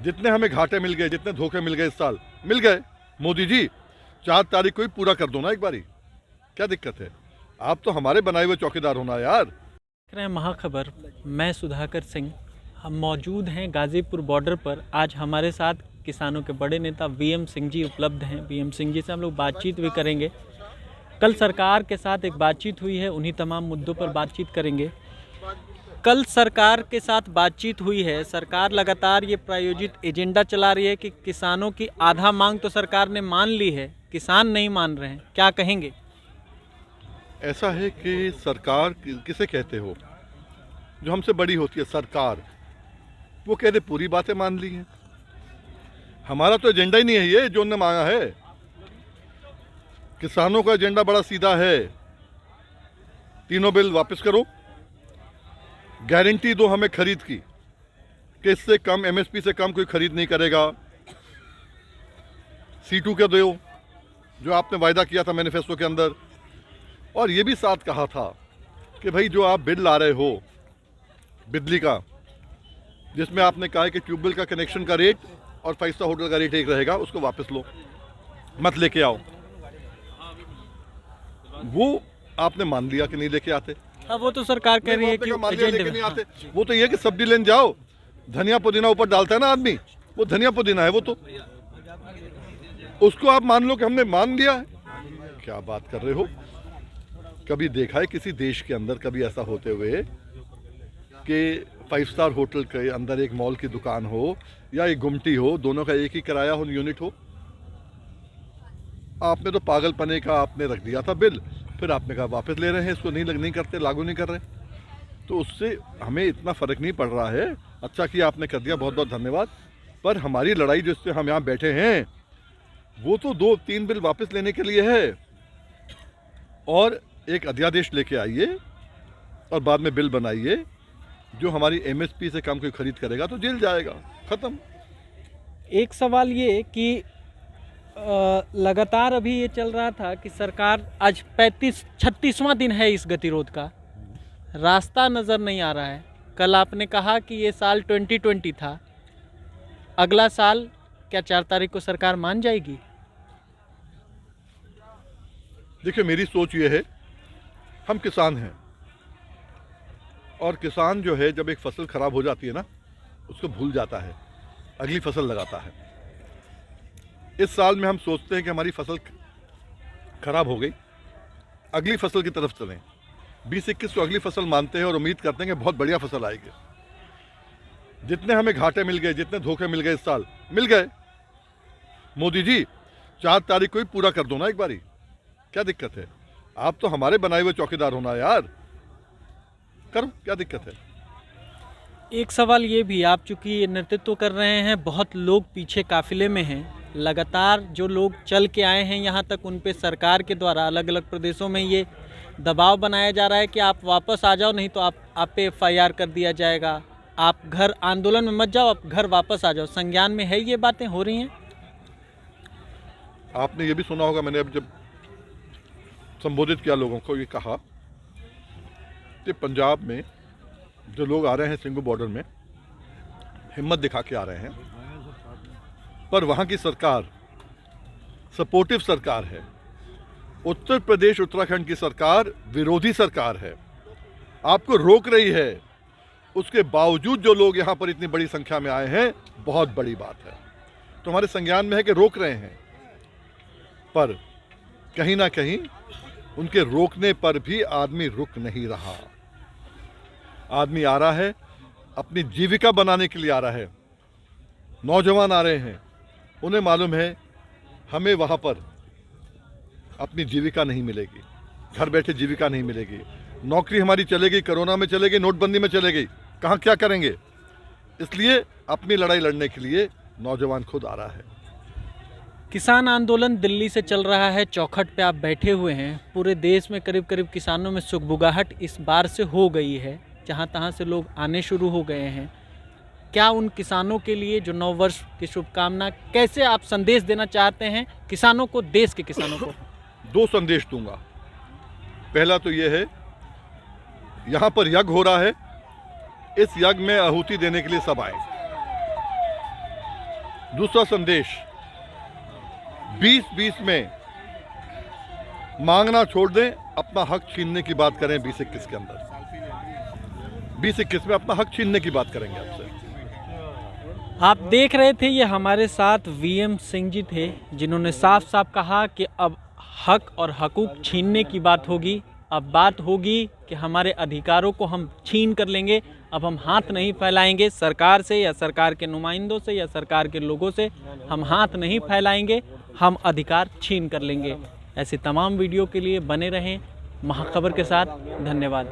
जितने हमें घाटे मिल गए, जितने धोखे मिल गए इस साल, मिल गए। मोदी जी 4 तारीख को ही पूरा कर दो ना एक बारी, क्या दिक्कत है? आप तो हमारे बनाए हुए चौकीदार होना यार। देख रहे हैं महाखबर। मैं सुधाकर सिंह। हम मौजूद हैं गाज़ीपुर बॉर्डर पर। आज हमारे साथ किसानों के बड़े नेता वीएम सिंह जी उपलब्ध हैं। वीएम सिंह जी से हम लोग बातचीत भी करेंगे। कल सरकार के साथ एक बातचीत हुई है, उन्हीं तमाम मुद्दों पर बातचीत करेंगे। कल सरकार के साथ बातचीत हुई है। सरकार लगातार ये प्रायोजित एजेंडा चला रही है कि किसानों की आधा मांग तो सरकार ने मान ली है, किसान नहीं मान रहे हैं। क्या कहेंगे? ऐसा है कि सरकार किसे कहते हो? जो हमसे बड़ी होती है सरकार, वो कहते पूरी बातें मान ली हैं। हमारा तो एजेंडा ही नहीं है ये जो उन्होंने मांगा है। किसानों का एजेंडा बड़ा सीधा है, तीनों बिल वापस करो, गारंटी दो हमें खरीद की कि इससे कम एमएसपी से कम कोई खरीद नहीं करेगा। C2 के दो जो आपने वायदा किया था मैनिफेस्टो के अंदर, और ये भी साथ कहा था कि भाई जो आप बिल ला रहे हो बिजली का, जिसमें आपने कहा है कि ट्यूबवेल का कनेक्शन का रेट और 5 स्टार होटल का रेट एक रहेगा, उसको वापस लो, मत लेके आओ। वो आपने मान लिया कि नहीं लेके आते। अब वो तो सरकार कह रही है कि मान लिया लेके नहीं आते। वो तो ये कि सब्जी लेने जाओ, धनिया पुदीना ऊपर डालता है ना आदमी, वो धनिया पुदीना है, वो तो उसको आप मान लो कि हमने मान लिया है। क्या बात कर रहे हो? कभी देखा है किसी देश के अंदर कभी ऐसा होते हुए कि 5 स्टार होटल के अंदर एक मॉल की दुकान हो या एक गुमटी हो, दोनों का एक ही किराया हो, यूनिट हो? आपने तो पागलपने का आपने रख दिया था बिल, फिर आपने कहा वापस ले रहे हैं, इसको नहीं करते, लागू नहीं कर रहे। तो उससे हमें इतना फ़र्क नहीं पड़ रहा है। अच्छा किया आपने कर दिया, बहुत बहुत धन्यवाद। पर हमारी लड़ाई जिससे हम यहाँ बैठे हैं वो तो 2-3 बिल वापस लेने के लिए है, और एक अध्यादेश लेके आइए और बाद में बिल बनाइए। जो हमारी एमएसपी से कम कोई खरीद करेगा तो जेल जाएगा, ख़त्म। एक सवाल ये कि लगातार अभी ये चल रहा था कि सरकार आज 36वां दिन है इस गतिरोध का, रास्ता नज़र नहीं आ रहा है। कल आपने कहा कि ये साल 2020 था, अगला साल क्या 4 तारीख को सरकार मान जाएगी? देखिए मेरी सोच ये है, हम किसान हैं, और किसान जो है जब एक फसल खराब हो जाती है ना, उसको भूल जाता है, अगली फसल लगाता है। इस साल में हम सोचते हैं कि हमारी फसल खराब हो गई, अगली फसल की तरफ चलें। 2021 को अगली फसल मानते हैं और उम्मीद करते हैं कि बहुत बढ़िया फसल आएगी। जितने हमें घाटे मिल गए, जितने धोखे मिल गए इस साल, मिल गए। मोदी जी 4 तारीख को ही पूरा कर दो ना एक बारी, क्या दिक्कत है? आप तो हमारे बनाए हुए चौकीदार होना यार, करो, क्या दिक्कत है? एक सवाल ये भी, आप चूँकि नेतृत्व कर रहे हैं, बहुत लोग पीछे काफिले में हैं, लगातार जो लोग चल के आए हैं यहाँ तक, उन पे सरकार के द्वारा अलग अलग प्रदेशों में ये दबाव बनाया जा रहा है कि आप वापस आ जाओ, नहीं तो आप पे FIR कर दिया जाएगा, आप घर आंदोलन में मत जाओ, आप घर वापस आ जाओ। संज्ञान में है ये बातें हो रही हैं? आपने ये भी सुना होगा, मैंने अब जब संबोधित किया लोगों को, ये कहा कि पंजाब में जो लोग आ रहे हैं सिंगू बॉर्डर में, हिम्मत दिखा के आ रहे हैं, पर वहाँ की सरकार सपोर्टिव सरकार है। उत्तर प्रदेश उत्तराखंड की सरकार विरोधी सरकार है, आपको रोक रही है। उसके बावजूद जो लोग यहाँ पर इतनी बड़ी संख्या में आए हैं, बहुत बड़ी बात है। तो हमारे संज्ञान में है कि रोक रहे हैं, पर कहीं ना कहीं उनके रोकने पर भी आदमी रुक नहीं रहा। आदमी आ रहा है, अपनी जीविका बनाने के लिए आ रहा है। नौजवान आ रहे हैं, उन्हें मालूम है हमें वहाँ पर अपनी जीविका नहीं मिलेगी, घर बैठे जीविका नहीं मिलेगी, नौकरी हमारी चलेगी, कोरोना में चलेगी, नोटबंदी में चलेगी, कहाँ क्या करेंगे? इसलिए अपनी लड़ाई लड़ने के लिए नौजवान खुद आ रहा है। किसान आंदोलन दिल्ली से चल रहा है, चौखट पे आप बैठे हुए हैं। पूरे देश में करीब करीब किसानों में सुगबुगाहट इस बार से हो गई है, जहाँ तहाँ से लोग आने शुरू हो गए हैं। क्या उन किसानों के लिए जो नववर्ष की शुभकामना, कैसे आप संदेश देना चाहते हैं किसानों को, देश के किसानों को? 2 संदेश दूंगा। पहला तो यह है, यहाँ पर यज्ञ हो रहा है, इस यज्ञ में आहुति देने के लिए सब आए। दूसरा संदेश, 2020 में मांगना छोड़ दें, अपना हक छीनने की बात करें 2021 के अंदर। 2021 में अपना हक छीनने की बात करेंगे आपसे। आप देख रहे थे, ये हमारे साथ वीएम सिंह जी थे, जिन्होंने साफ साफ कहा कि अब हक और हकूक छीनने की बात होगी। अब बात होगी कि हमारे अधिकारों को हम छीन कर लेंगे। अब हम हाथ नहीं फैलाएंगे सरकार से या सरकार के नुमाइंदों से या सरकार के लोगों से, हम हाथ नहीं फैलाएंगे, हम अधिकार छीन कर लेंगे। ऐसे तमाम वीडियो के लिए बने रहें महाखबर के साथ। धन्यवाद।